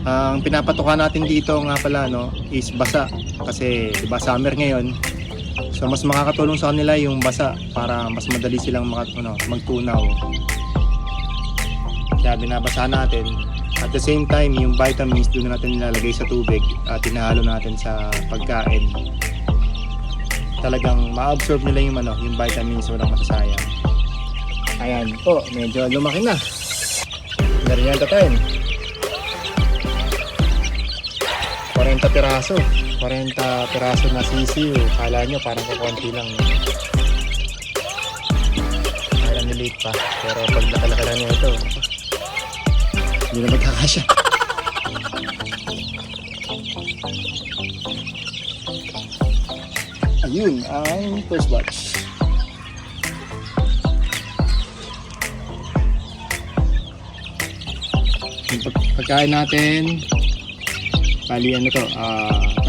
Ang pinapatukan natin dito nga pala no, is basa. Kasi diba summer ngayon. So mas makakatulong sa kanila yung basa para mas madali silang magtunaw. Kaya binabasa natin. At the same time, yung vitamins doon natin nilalagay sa tubig at tinahalo natin sa pagkain. Talagang ma-absorb nila yung vitamins, walang masasayang. Ayan po, medyo lumaki na. Merienda time. 40 piraso. 40 piraso na sisiw. Kala nyo parang kukunti lang. Parang niliit pa. Pero pag nakalaki na nyo ito, hindi na magkakasya. Ayun ang first batch. Yung pagkain natin, bali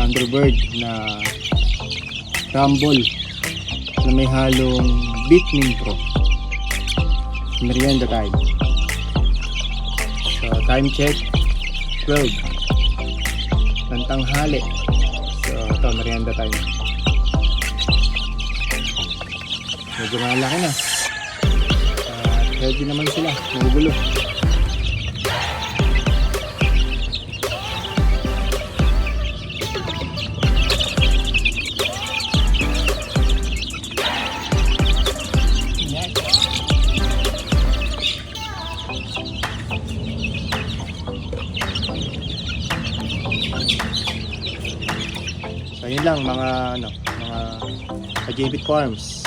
Thunderbird na Rumble na may halong Vitamin Pro. Merienda time. So time check 12 tanghali. So ito merienda time. Medyo malaki na. Healthy naman sila, magugulo. So yun lang mga Kajibit Farms.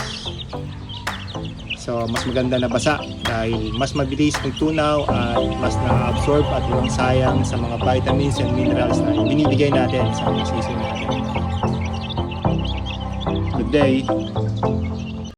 So mas maganda na basa dahil mas mabilis magtunaw at mas na-absorb at walang sayang sa mga vitamins and minerals na binibigay natin sa mga sisiw natin. Good day!